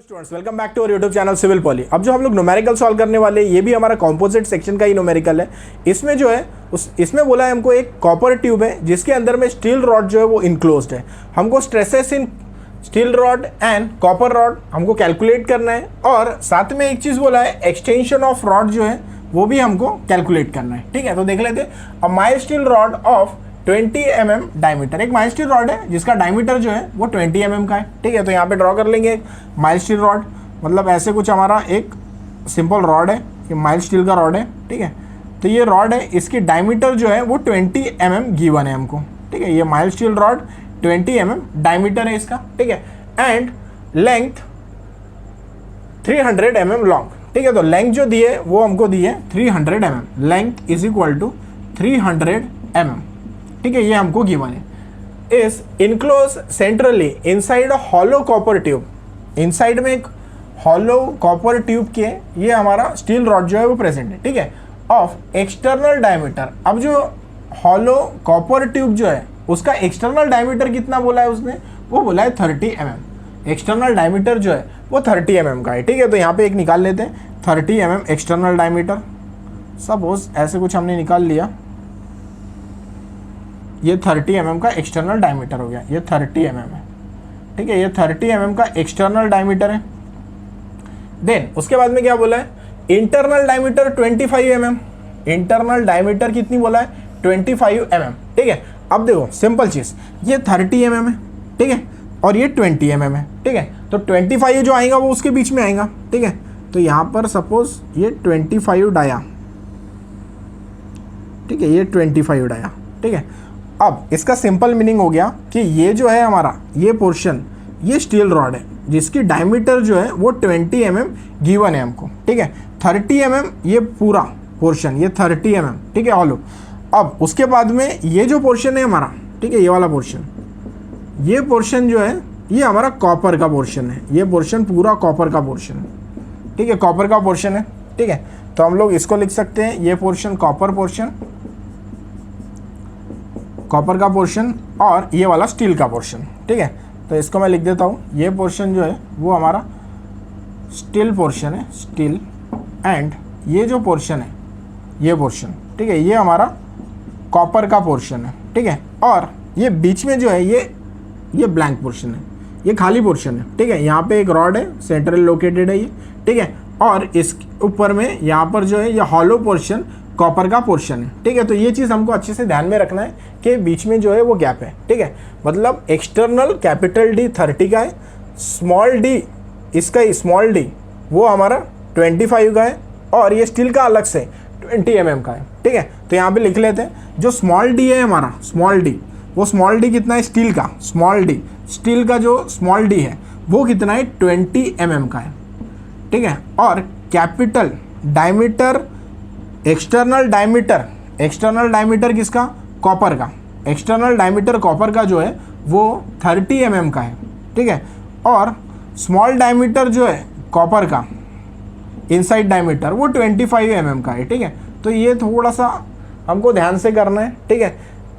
Students welcome back to our YouTube channel civil poly. अब जो हम लोग न्यूमेरिकल सॉल्व करने वाले हैं ये भी हमारा कॉम्पोजिट सेक्शन का ही न्यूमेरिकल है। इसमें जो है इसमें बोला है हमको एक कॉपर ट्यूब है जिसके अंदर में स्टील रॉड जो है वो इनक्लोज्ड है। हमको stresses in steel rod and copper rod हमको कैलकुलेट करना है और साथ में एक चीज़ बोला है एक्सटेंशन ऑफ रॉड जो है वो भी हमको कैलकुलेट करना है। ठीक है, तो देख लेते हैं। A mild steel rod of 20 mm diameter, एक माइल्ड स्टील रॉड है जिसका डायमीटर जो है वो 20 mm का है। ठीक है, तो यहाँ पे ड्रॉ कर लेंगे माइल्ड स्टील रॉड, मतलब ऐसे कुछ हमारा एक सिंपल रॉड है, ये माइल्ड स्टील का रॉड है। ठीक है, तो ये रॉड है, इसकी डायमीटर जो है वो 20 mm गिवन है हमको। ठीक है, ये mild steel rod 20 mm diameter है इसका। ठीक है, एंड लेंथ 300 mm लॉन्ग। ठीक है, तो लेंथ जो दी है वो हमको दी है 300 mm, length is equal to 300 mm। ठीक है, ये हमको गिवन है। इस enclose centrally inside hollow copper tube, inside में एक हॉलो कॉपर ट्यूब के ये हमारा स्टील रॉड जो है वो प्रेजेंट है। ठीक है, ऑफ एक्सटर्नल डायमीटर। अब जो हॉलो कॉपर ट्यूब जो है उसका एक्सटर्नल डायमीटर कितना बोला है उसने, वो बोला है 30 mm। एक्सटर्नल डायमीटर जो है वो 30 mm का है। ठीक है, तो यहाँ पे एक निकाल लेते हैं 30 mm एक्सटर्नल डायमीटर। सपोज ऐसे कुछ हमने निकाल लिया, ये 30 mm का एक्सटर्नल डायमीटर हो गया, ये 30 mm है। ठीक है, ये 30 mm का एक्सटर्नल डायमीटर है। देन उसके बाद में क्या बोला है, internal diameter 25 mm। Internal diameter कितनी बोला है, 25 mm। ठीक है, अब देखो सिंपल चीज़, ये 30 mm है। ठीक है, और ये 20 mm है। ठीक है, तो 25 जो आएगा वो उसके बीच में आएगा। ठीक है, तो यहाँ पर सपोज ये 25 डाया। ठीक है, ये 25 डाया। ठीक है, अब इसका सिंपल मीनिंग हो गया कि ये जो है हमारा ये पोर्शन, ये स्टील रॉड है जिसकी डायमीटर जो है वो 20 mm गिवन है हमको। ठीक है, 30 mm ये पूरा पोर्शन, ये 30 mm। ठीक है, ऑलो। अब उसके बाद में ये जो पोर्शन है हमारा, ठीक है, ये वाला पोर्शन, ये पोर्शन जो है ये हमारा कॉपर का पोर्शन है। ये पोर्शन पूरा कॉपर का पोर्शन है। ठीक है, कॉपर का पोर्शन है। ठीक है, तो हम लोग इसको लिख सकते हैं, ये पोर्शन कॉपर पोर्शन, कॉपर का पोर्शन, और ये वाला स्टील का पोर्शन। ठीक है, तो इसको मैं लिख देता हूँ, ये पोर्शन जो है वो हमारा स्टील पोर्शन है, स्टील, एंड ये जो पोर्शन है ये पोर्शन, ठीक है, ये हमारा कॉपर का पोर्शन है। ठीक है, और ये बीच में जो है ये ब्लैंक पोर्शन है, ये खाली पोर्शन है। ठीक है, यहाँ पे एक रॉड है, सेंट्रल लोकेटेड है ये। ठीक है, और इस ऊपर में यहाँ पर जो है ये हॉलो पोर्शन कॉपर का पोर्शन है। ठीक है, तो ये चीज़ हमको अच्छे से ध्यान में रखना है कि बीच में जो है वो गैप है। ठीक है, मतलब एक्सटर्नल कैपिटल डी 30 का है, स्मॉल डी, इसका स्मॉल डी वो हमारा 25 का है, और ये स्टील का अलग से 20 mm का है। ठीक है, तो यहाँ पे लिख लेते हैं, जो स्मॉल डी है हमारा, स्मॉल डी, वो स्मॉल डी कितना है स्टील का, स्मॉल डी, स्टील का जो स्मॉल डी है वो कितना है 20 mm का है। ठीक है, और capital diameter, external diameter, external diameter किसका, कॉपर का, एक्सटर्नल डायमीटर कॉपर का जो है वो 30 mm का है। ठीक है, और स्मॉल डायमीटर जो है कॉपर का, इनसाइड डायमीटर, वो 25 mm का है। ठीक है, तो ये थोड़ा सा हमको ध्यान से करना है। ठीक है,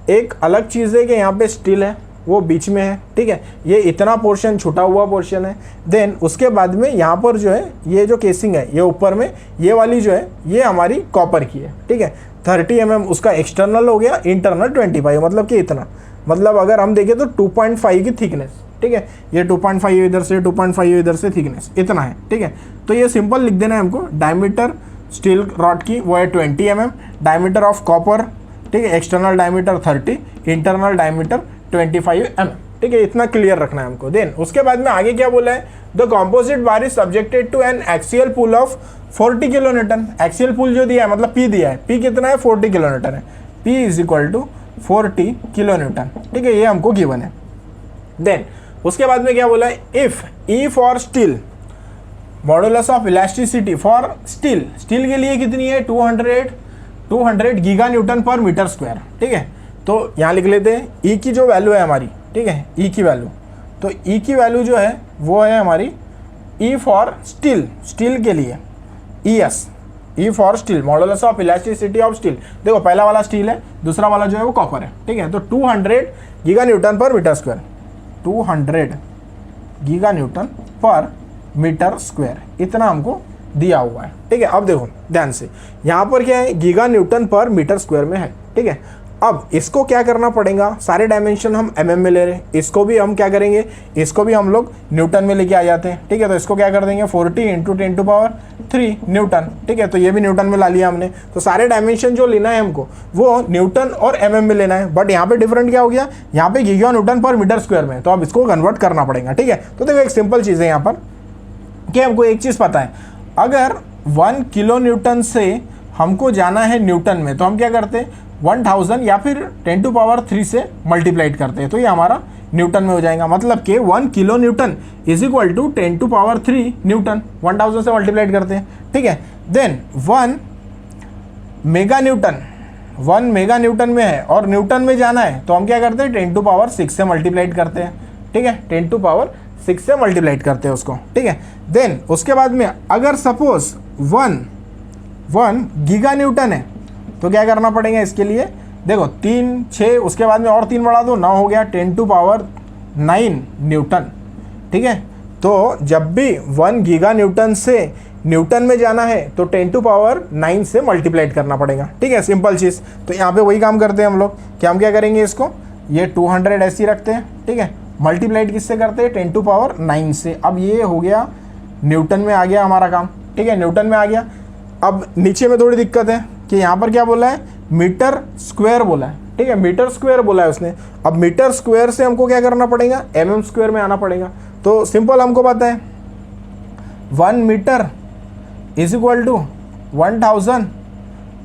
एक अलग चीज़ है कि यहाँ पे स्टील है वो बीच में है। ठीक है, ये इतना पोर्शन छुटा हुआ पोर्शन है। देन उसके बाद में यहाँ पर जो है ये जो केसिंग है ये ऊपर में ये वाली जो है ये हमारी कॉपर की है। ठीक है, 30 mm उसका एक्सटर्नल हो गया, इंटरनल 25, मतलब कि इतना, मतलब अगर हम देखें तो 2.5 की थिकनेस। ठीक है, ये 2.5 इधर से, 2.5 इधर से, थिकनेस इतना है। ठीक है, तो ये सिंपल लिख देना है हमको, डायमीटर स्टील रॉड की वो है 20 mm, डायमीटर ऑफ कॉपर, ठीक है, external diameter 30, internal diameter 25 mm। ठीक है, इतना क्लियर रखना है हमको। देन उसके बाद में आगे क्या बोला है, the composite bar is subjected to an axial pull of 40 kN। Axial pull जो दिया है, मतलब P दिया है, P कितना है 40 kN है, P is equal to 40 kN। ठीक है, ये हमको गिवन है। देन उसके बाद में क्या बोला है, if E for steel, modulus of elasticity for steel, steel के लिए कितनी है 200 गीगा न्यूटन पर मीटर स्क्वायर। ठीक है, तो यहाँ लिख लेते हैं E की जो वैल्यू है हमारी, ठीक है, E की वैल्यू, तो E की वैल्यू जो है वो है हमारी E फॉर स्टील, स्टील के लिए ES, E for steel, modulus of elasticity of steel. देखो पहला वाला स्टील है, दूसरा वाला जो है वो कॉपर है। ठीक है, तो 200 गीगा न्यूटन पर मीटर स्क्वायर, 200 गीगा न्यूटन पर मीटर स्क्वायर, इतना हमको दिया हुआ है। ठीक है, अब देखो ध्यान से, यहाँ पर क्या है, गीगा न्यूटन पर मीटर स्क्वायर में है। ठीक है, अब इसको क्या करना पड़ेगा, सारे डायमेंशन हम mm में ले रहे हैं, इसको भी हम क्या करेंगे, इसको भी हम लोग न्यूटन में लेके आ जाते हैं। ठीक है, तो इसको क्या कर देंगे 40 × 10⁻³ न्यूटन। ठीक है, तो ये भी न्यूटन में ला लिया हमने। तो सारे डायमेंशन जो लेना है हमको वो न्यूटन और mm में लेना है, बट यहाँ पे डिफरेंट क्या हो गया, यहाँ पे गीगा न्यूटन पर मीटर स्क्वायर में, तो अब इसको कन्वर्ट करना पड़ेगा। ठीक है, तो देखो एक सिंपल चीज़ है यहाँ पर कि हमको एक चीज़ पता है, अगर 1 किलो न्यूटन से हमको जाना है न्यूटन में, तो हम क्या करते हैं 1000 या फिर 10⁻³ से मल्टीप्लाइड करते हैं, तो ये हमारा न्यूटन में हो जाएगा। मतलब कि 1 kilonewton is equal to 10⁻³ newton, 1000 से मल्टीप्लाइड करते हैं। ठीक है, देन 1 मेगा न्यूटन में है और न्यूटन में जाना है, तो हम क्या करते हैं 10⁻6 से मल्टीप्लाइड करते हैं। ठीक है, 10⁻6 से मल्टीप्लाइड करते हैं उसको। ठीक है, देन उसके बाद में अगर सपोज 1 गीगा न्यूटन है, तो क्या करना पड़ेगा इसके लिए, देखो 3 6 उसके बाद में और 3 बढ़ा दो, 9 हो गया 10⁻9 न्यूटन। ठीक है, तो जब भी 1 गीगा न्यूटन से न्यूटन में जाना है तो 10⁻9 से मल्टीप्लाइड करना पड़ेगा। ठीक है, सिंपल चीज़। तो यहाँ पे वही काम करते हैं हम लोग कि हम क्या करेंगे, इसको ये 200 ऐसे ही रखते हैं। ठीक है, मल्टीप्लाइड किससे करते हैं 10⁻9 से। अब ये हो गया न्यूटन में आ गया हमारा काम। ठीक है, न्यूटन में आ गया। अब नीचे में थोड़ी दिक्कत है कि यहाँ पर क्या बोला है, मीटर स्क्वायर बोला है। ठीक है, मीटर स्क्वायर बोला है उसने। अब मीटर स्क्वायर से हमको क्या करना पड़ेगा, mm स्क्वायर में आना पड़ेगा। तो सिंपल हमको पता है 1 metre is equal to 1000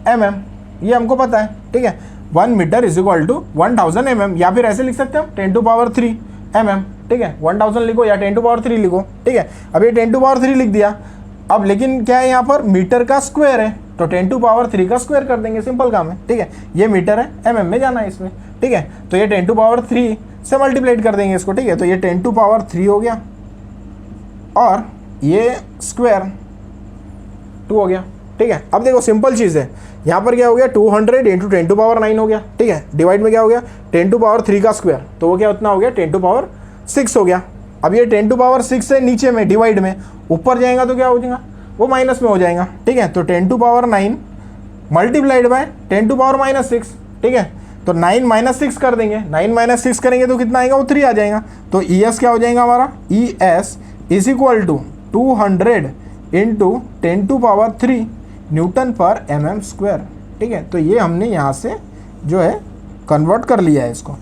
mm, ये हमको पता है। ठीक है, 1 metre is equal to 1000 mm, या फिर ऐसे लिख सकते हैं 10⁻³ mm। ठीक है, 1000 लिखो या 10⁻³ लिखो। ठीक है, अब ये 10⁻³ लिख दिया। अब लेकिन क्या है, यहाँ पर मीटर का स्क्वायर है, तो 10⁻³ का स्क्वायर कर देंगे, सिंपल काम है। ठीक है, ये मीटर है, mm में जाना है इसमें। ठीक है, तो ये 10⁻³ से मल्टीप्लाइड कर देंगे इसको। ठीक है, तो ये 10⁻³ हो गया और ये स्क्वायर 2 हो गया। ठीक है, अब देखो सिंपल चीज़ है, यहाँ पर क्या हो गया 200 × 10⁻9 हो गया। ठीक है, डिवाइड में क्या हो गया 10⁻³ का स्क्वायर, तो वो क्या उतना हो गया 10⁻6 हो गया। अब ये 10⁻6 से नीचे में डिवाइड में ऊपर जाएगा तो क्या हो जाएगा, वो माइनस में हो जाएगा। ठीक है, तो 10⁻9 मल्टीप्लाइड बाय 10⁻6। ठीक है, तो 9 - 6 कर देंगे, 9 - 6 करेंगे तो कितना आएगा, वो 3 आ जाएगा। तो ES क्या हो जाएगा हमारा, ES is equal to 200 × 10⁻³ newton पर mm स्क्वायर। ठीक है, तो ये हमने यहाँ से जो है कन्वर्ट कर लिया है इसको,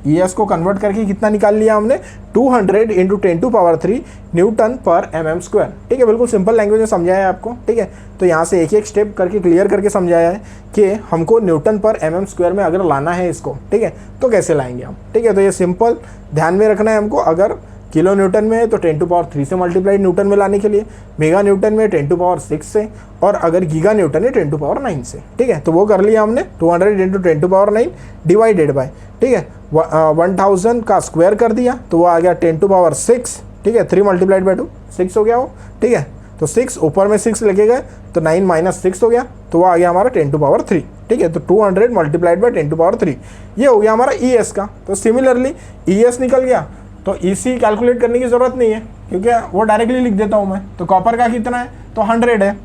ES को कन्वर्ट करके कितना निकाल लिया हमने 200 × 10⁻³ न्यूटन पर mm स्क्वायर। ठीक है, बिल्कुल सिंपल लैंग्वेज में समझाया है आपको। ठीक है, तो यहाँ से एक एक स्टेप करके क्लियर करके समझाया है कि हमको न्यूटन पर mm स्क्वायर में अगर लाना है इसको, ठीक है, तो कैसे लाएंगे हम। ठीक है, तो ये सिंपल ध्यान में रखना है हमको। अगर किलो न्यूटन में है तो 10⁻³ से मल्टीप्लाइड न्यूटन में लाने के लिए, मेगा न्यूटन में 10⁻6 से, और अगर गीगा न्यूटन है 10⁻9 से। ठीक है, तो वो कर लिया हमने 200 × 10⁻9 डिवाइडेड बाय, ठीक है, 1000 का स्क्वायर कर दिया तो वो आ गया 10⁻6। ठीक है, 3 × 2 6 हो गया वो। ठीक है, तो 6 ऊपर में 6 लगे गए तो 9 - 6 हो गया, तो वो आ गया हमारा 10⁻3। ठीक है, तो 200 × 10⁻3 ये हो गया हमारा ES का। तो सिमिलरली ES निकल गया तो EC कैलकुलेट करने की ज़रूरत नहीं है, क्योंकि वो डायरेक्टली लिख देता हूँ मैं। तो कॉपर का कितना है, तो 100 है,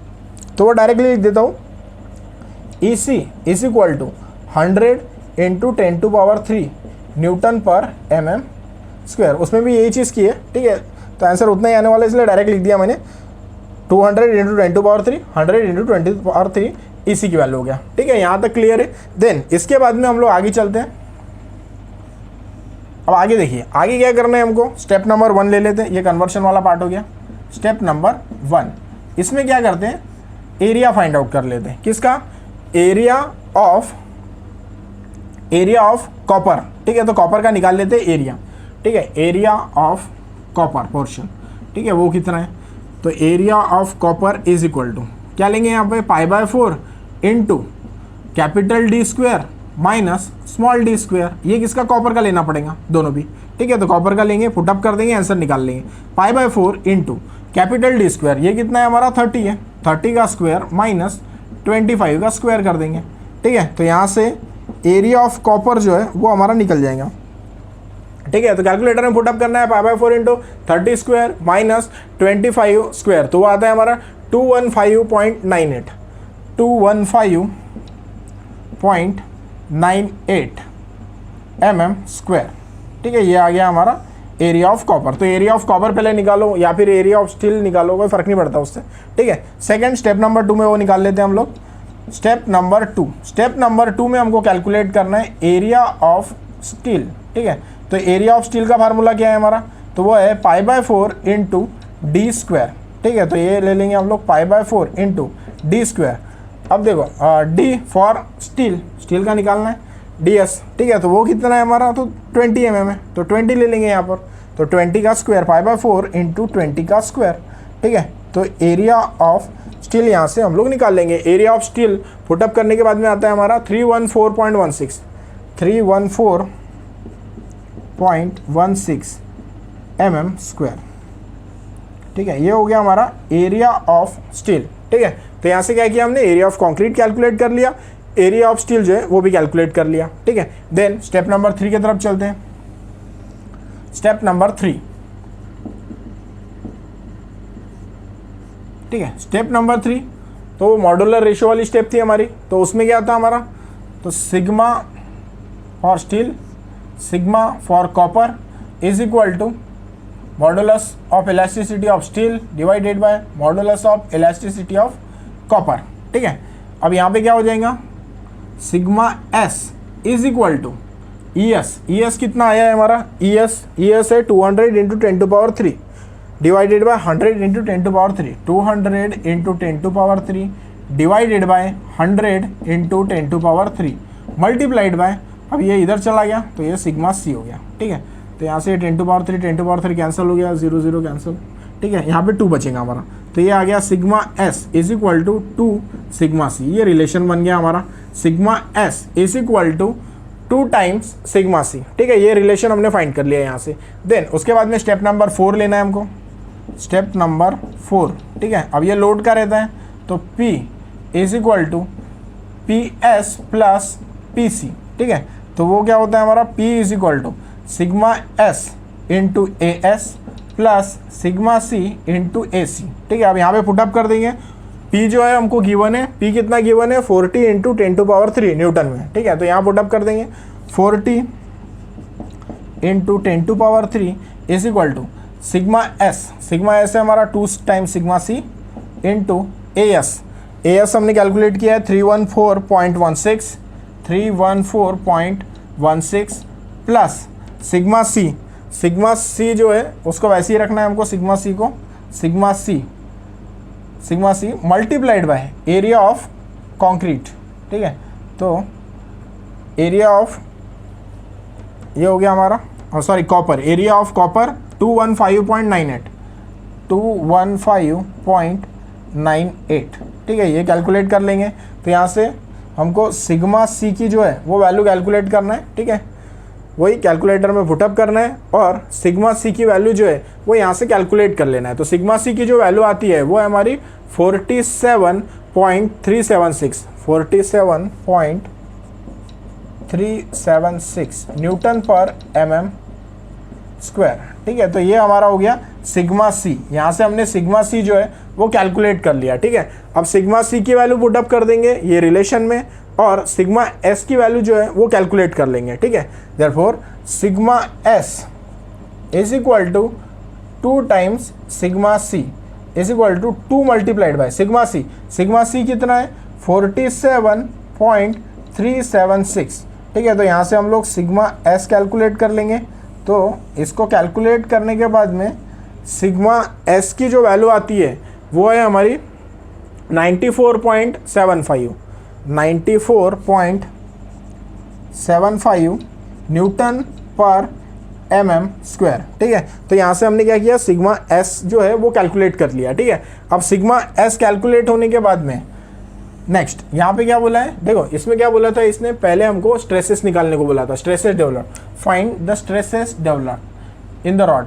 तो वो डायरेक्टली लिख देता हूँ EC is equal to 100 × 10⁻³ newton पर mm स्क्वायर। उसमें भी यही चीज़ की है। ठीक है, तो आंसर उतना ही आने वाला है, इसलिए डायरेक्ट लिख दिया मैंने 200 × 10⁻3 100 × 10⁻3 EC की वैल्यू हो गया। ठीक है, यहाँ तक क्लियर है। देन इसके बाद में हम लोग आगे चलते हैं। अब आगे देखिए, आगे क्या करना है हमको, स्टेप नंबर 1 ले लेते हैं। ये कन्वर्शन वाला पार्ट हो गया। स्टेप नंबर 1, इसमें क्या करते हैं, एरिया फाइंड आउट कर लेते हैं। किसका, एरिया ऑफ कॉपर। ठीक है, तो कॉपर का निकाल लेते हैं एरिया। ठीक है, एरिया ऑफ कॉपर पोर्शन। ठीक है, वो कितना है, तो area of copper is equal to क्या लेंगे यहाँ पे π/4 into capital D square minus small d square. ये किसका, कॉपर का लेना पड़ेगा दोनों भी। ठीक है, तो कॉपर का लेंगे, पुटअप कर देंगे, आंसर निकाल लेंगे। π/4 इंटू कैपिटल D स्क्वायर, ये कितना है हमारा 30 है, 30 का स्क्वायर माइनस 25 का स्क्वायर कर देंगे। ठीक है, तो यहाँ से एरिया ऑफ कॉपर जो है वो हमारा निकल जाएगा। ठीक है। तो कैलकुलेटर में पुटअप करना है pi by 4 into 30 square minus 25 square, तो वो आता है हमारा 215.98 mm स्क्वायर। ठीक है, ये आ गया हमारा एरिया ऑफ कॉपर। तो एरिया ऑफ कॉपर पहले निकालो या फिर एरिया ऑफ स्टील निकालो, कोई फर्क नहीं पड़ता उससे। ठीक है, सेकंड स्टेप नंबर 2 में वो निकाल लेते हैं हम लोग। स्टेप नंबर 2 में हमको कैलकुलेट करना है एरिया ऑफ स्टील। ठीक है, तो एरिया ऑफ स्टील का फार्मूला क्या है हमारा, तो वो है pi by 4 into D square. ठीक है, तो ये ले लेंगे हम लोग pi by 4 into D square. अब देखो डी फॉर स्टील का निकालना है ds। ठीक है, तो वो कितना है हमारा, तो 20 mm है, तो 20 ले लेंगे यहाँ पर, तो 20 का स्क्वायर पाई बाय 4 इंटू 20 का स्क्वायर। ठीक है, तो एरिया ऑफ स्टील यहाँ से हम लोग निकाल लेंगे। एरिया ऑफ स्टील पुटअप करने के बाद में आता है हमारा 314.16 mm स्क्वायर। ठीक है, ये हो गया हमारा एरिया ऑफ स्टील। ठीक है, तो यहाँ से क्या किया हमने, एरिया ऑफ कंक्रीट कैलकुलेट कर लिया, एरिया ऑफ स्टील जो है वो भी कैलकुलेट कर लिया। ठीक है, देन स्टेप नंबर 3 की तरफ चलते हैं। स्टेप नंबर 3, ठीक है, स्टेप नंबर 3 तो वो मॉड्यूलर रेशियो वाली स्टेप थी हमारी। तो उसमें क्या था हमारा, तो sigma for steel, sigma for copper is equal to modulus of elasticity of steel divided by modulus of elasticity of copper. ठीक है, अब यहाँ पे क्या हो जाएगा, sigma S is equal to E S कितना आया है हमारा, ई एस है 200 into 10 to power 3 divided by 100 into 10 to power 3, 200 into 10 to power 3 divided by 100 into 10 to power 3 multiplied by, अब ये इधर चला गया तो ये सिग्मा सी हो गया। ठीक है, तो यहाँ से 10 टू पावर 3 कैंसिल हो गया, 0 0 कैंसिल। ठीक है, यहाँ पे 2 बचेगा हमारा, तो ये आ गया sigma S is equal to 2 sigma C. ये रिलेशन बन गया हमारा, sigma S is equal to 2 times sigma C. ठीक है, ये रिलेशन हमने फाइंड कर लिया यहाँ से। देन उसके बाद में स्टेप नंबर 4 लेना है हमको, स्टेप नंबर 4। ठीक है, अब ये लोड का रहता है, तो P is equal to P S plus P C. ठीक है, तो वो क्या होता है हमारा, P is equal to sigma S into A S plus sigma C into A C. ठीक है, अब यहाँ पे पुटअप कर देंगे। P जो है हमको गिवन है, P कितना गिवन है, 40 इंटू 10 टू पावर 3 न्यूटन में। ठीक है, तो यहाँ पुटअप कर देंगे 40 into 10 to power 3 is equal to sigma S है हमारा 2 times sigma C into A S हमने कैलकुलेट किया है 314.16 प्लस सिग्मा सी जो है उसको वैसे ही रखना है हमको, sigma C multiplied by area of concrete. ठीक है, तो एरिया ऑफ ये हो गया हमारा, sorry copper, area of copper 215.98। ठीक है, ये कैलकुलेट कर लेंगे। तो यहाँ से हमको सिग्मा सी की जो है वो वैल्यू कैलकुलेट करना है। ठीक है, वही कैलकुलेटर में पुटअप करना है और सिग्मा सी की वैल्यू जो है वो यहाँ से कैलकुलेट कर लेना है। तो सिग्मा सी की जो वैल्यू आती है वो है हमारी 47.376 न्यूटन पर mm स्क्वायर। ठीक है, तो ये हमारा हो गया सिग्मा सी। यहाँ से हमने सिग्मा सी जो है वो कैलकुलेट कर लिया। ठीक है, अब सिग्मा सी की वैल्यू पुटअप कर देंगे ये रिलेशन में और सिग्मा एस की वैल्यू जो है वो कैलकुलेट कर लेंगे। ठीक है, therefore sigma S is equal to 2 times sigma C is equal to 2 multiplied by sigma C कितना है 47.376। ठीक है, तो यहाँ से हम लोग सिग्मा एस कैलकुलेट कर लेंगे। तो इसको कैलकुलेट करने के बाद में सिग्मा एस की जो वैल्यू आती है वो है हमारी 94.75 न्यूटन पर mm स्क्वायर। ठीक है, तो यहाँ से हमने क्या किया, सिग्मा एस जो है वो कैलकुलेट कर लिया। ठीक है, अब सिग्मा एस कैलकुलेट होने के बाद में नेक्स्ट यहाँ पे क्या बोला है, देखो इसमें क्या बोला था, इसने पहले हमको स्ट्रेसेस निकालने को बोला था, stresses develop, find the stresses develop in the rod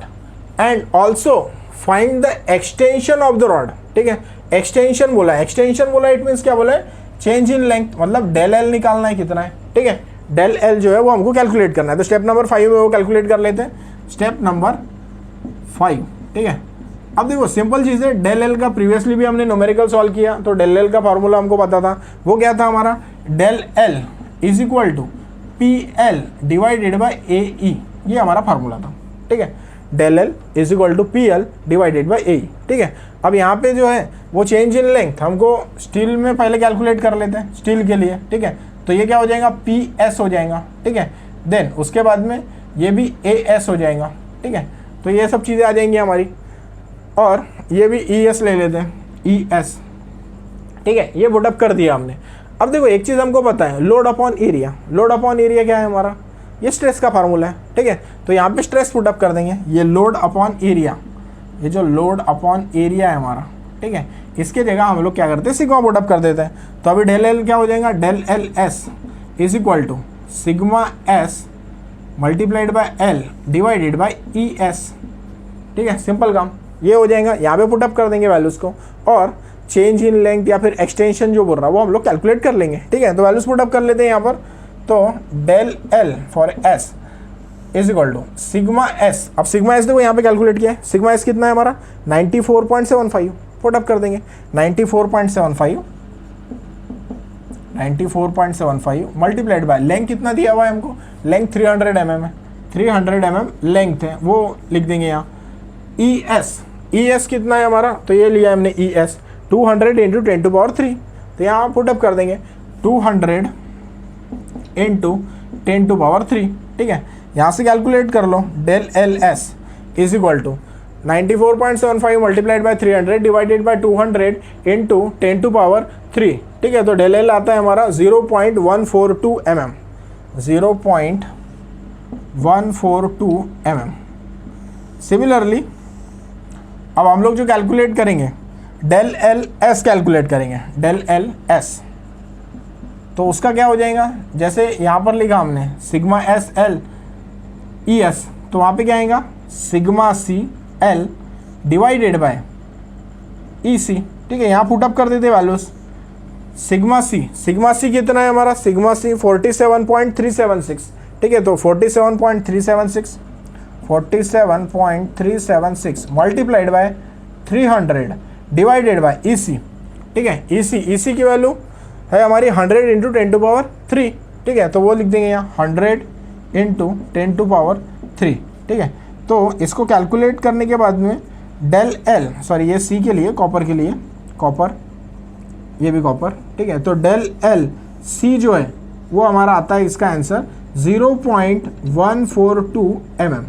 and also find the extension of the rod. ठीक है, एक्सटेंशन बोला इट मीन्स क्या बोला है, चेंज इन लेंथ, मतलब डेल एल निकालना है कितना है। ठीक है, डेल एल जो है वो हमको कैलकुलेट करना है। तो स्टेप नंबर 5 में वो कैलकुलेट कर लेते हैं। स्टेप नंबर 5, ठीक है। अब देखो सिंपल चीज़ है, डेल एल का प्रीवियसली भी हमने न्यूमेरिकल सॉल्व किया, तो डेल एल का फार्मूला हमको पता था। वो क्या था हमारा, del L is equal to P L divided by A E, ये हमारा फार्मूला था, ठीक है। Del L is equal to P L divided by A E, ठीक है। अब यहाँ पे जो है वो चेंज इन लेंथ हमको स्टील में पहले कैलकुलेट कर लेते हैं, स्टील के लिए, ठीक है। तो ये क्या हो जाएगा, पी एस हो जाएगा, ठीक है। देन उसके बाद में ये भी ए एस हो जाएगा, ठीक है। तो ये सब चीज़ें आ जाएंगी हमारी, और ये भी ई एस ले लेते हैं, ई एस, ठीक है। ये पुटअप कर दिया हमने। अब देखो एक चीज़ हमको पता है, load upon area. Load upon area क्या है हमारा, ये स्ट्रेस का फार्मूला है, ठीक है। तो यहाँ पे स्ट्रेस पुटअप कर देंगे, ये लोड अपॉन एरिया, ये जो लोड अपॉन एरिया है हमारा, ठीक है, इसके जगह हम लोग क्या करते हैं, सिग्मा पुटअप कर देते हैं। तो अभी डेल एल क्या हो जाएगा, del L S is equal to sigma S multiplied by L divided by E S, ठीक है। सिंपल काम ये हो जाएगा। यहाँ पे पुटअप कर देंगे वैल्यूज़ को, और चेंज इन लेंथ या फिर एक्सटेंशन जो बोल रहा है वो हम लोग कैलकुलेट कर लेंगे, ठीक है। तो वैल्यूज़ पुटअप कर लेते हैं यहाँ पर। तो del L for S is equal to sigma S. अब सिग्मा एस देखो यहाँ पे कैलकुलेट किया है, सिग्मा एस कितना है हमारा 94.75, पुटअप कर देंगे 94.75 मल्टीप्लाइड बाय लेंथ कितना दिया हुआ है हमको, लेंथ 300 mm है, 300 mm लेंथ है, वो लिख देंगे यहाँ। ई एस कितना है हमारा, तो ये लिया हमने ई एस 200 इंटू 10⁻3, तो यहाँ पुटअप कर देंगे 200 इंटू 10⁻3, ठीक है। यहाँ से कैलकुलेट कर लो, del L S is equal to 94.75 multiplied by 300 divided by 200 into 10⁻3, ठीक है। तो डेल एल आता है हमारा 0.142 mm, 0.142 mm। सिमिलरली अब हम लोग जो कैलकुलेट करेंगे, डेल एल एस कैलकुलेट करेंगे, डेल एल एस, तो उसका क्या हो जाएगा, जैसे यहाँ पर लिखा हमने sigma S L E S, तो वहाँ पे क्या आएगा, sigma C L divided by E C, ठीक है। यहाँ पुटअप कर देते वैल्यूज। सिग्मा सी कितना है हमारा, सिग्मा सी 47.376, ठीक है। तो 47.376 multiplied by 300 divided by E C, ठीक है। ई सी की वैल्यू है हमारी 100 इंटू 10⁻3, ठीक है। तो वो लिख देंगे यहाँ 100 इंटू 10⁻3, ठीक है। तो इसको कैलकुलेट करने के बाद में डेल एल, सॉरी ये सी के लिए, कॉपर के लिए, कॉपर, ये भी कॉपर, ठीक है। तो डेल एल सी जो है वो हमारा आता है, इसका आंसर 0.142 mm,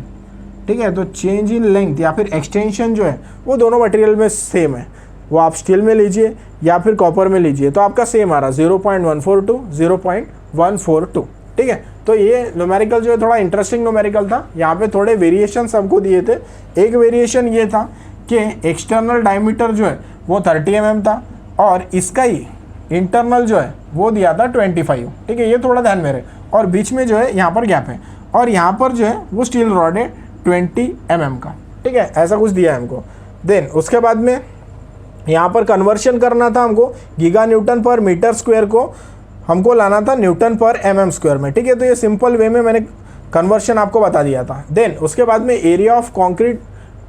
ठीक है। तो चेंज इन लेंथ या फिर एक्सटेंशन जो है वो दोनों मटेरियल में सेम है, वो आप स्टील में लीजिए या फिर कॉपर में लीजिए, तो आपका सेम आ रहा 0.142, 0.142, ठीक है। तो ये न्यूमेरिकल जो है थोड़ा इंटरेस्टिंग न्यूमेरिकल था। यहाँ पे थोड़े वेरिएशन हमको दिए थे। एक वेरिएशन ये था कि एक्सटर्नल डायमीटर जो है वो 30 mm था, और इसका ही इंटरनल जो है वो दिया था 25, ठीक है। ये थोड़ा ध्यान में रहे, और बीच में जो है यहाँ पर गैप है, और यहाँ पर जो है वो स्टील रॉड है 20 mm का, ठीक है। ऐसा कुछ दिया है हमको। देन उसके बाद में यहाँ पर कन्वर्शन करना था हमको, गीगा न्यूटन पर मीटर स्क्वायर को हमको लाना था न्यूटन पर mm स्क्वायर में, ठीक है। तो ये सिंपल वे में मैंने कन्वर्शन आपको बता दिया था। देन उसके बाद में area of concrete,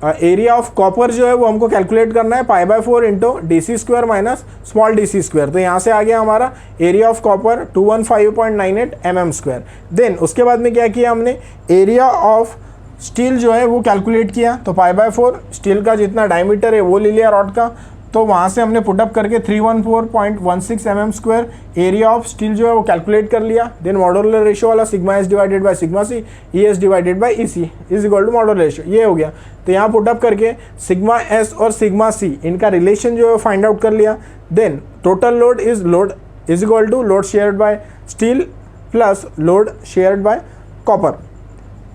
area of copper जो है वो हमको कैलकुलेट करना है, π/4 into DC square minus small DC square. तो यहाँ से आ गया हमारा area of copper 215.98 mm square. Then उसके बाद में क्या किया हमने, एरिया ऑफ स्टील जो है वो कैलकुलेट किया, तो π/4 स्टील का जितना डायमीटर है वो ले लिया रॉड का, तो वहाँ से हमने पुटअप करके 314.16 mm square area of steel जो है वो कैलकुलेट कर लिया। देन मॉड्यूलर रेशियो वाला sigma S divided by sigma C, E S divided by E C is equal to modular ratio, ये हो गया। तो यहाँ पुटअप करके सिग्मा एस और सिग्मा सी इनका रिलेशन जो है फाइंड आउट कर लिया। Then total load is equal to load shared by steel plus load shared by copper.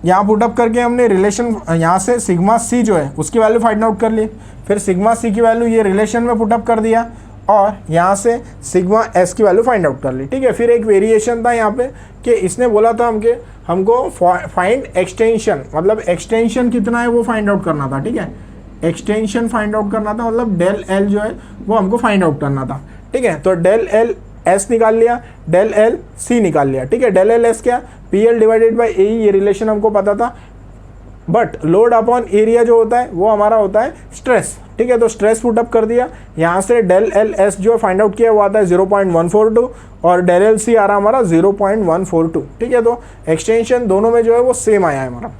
यहाँ पुटअप करके हमने रिलेशन, यहाँ से सिग्मा सी जो है उसकी वैल्यू फाइंड आउट कर ली, फिर सिग्मा सी की वैल्यू ये रिलेशन में पुटअप कर दिया, और यहाँ से सिग्मा एस की वैल्यू फाइंड आउट कर ली, ठीक है। फिर एक वेरिएशन था यहाँ पे कि इसने बोला था हमको फाइंड एक्सटेंशन, मतलब एक्सटेंशन कितना है वो फाइंड आउट करना था, ठीक है। एक्सटेंशन फाइंड आउट करना था, मतलब डेल एल जो है वो हमको फाइंड आउट करना था, ठीक है। तो डेल एल एस निकाल लिया, डेल एल सी निकाल लिया, ठीक है। डेल एल एस क्या, पी एल डिवाइडेड बाई ए, ये रिलेशन हमको पता था, बट लोड अपॉन एरिया जो होता है वो हमारा होता है स्ट्रेस, ठीक है। तो स्ट्रेस पुटअप कर दिया, यहाँ से डेल एल एस जो फाइंड आउट किया वो आता है 0.142 और डेल एल सी आ रहा हमारा 0.142, ठीक है। तो एक्सटेंशन दोनों में जो है वो सेम आया है हमारा।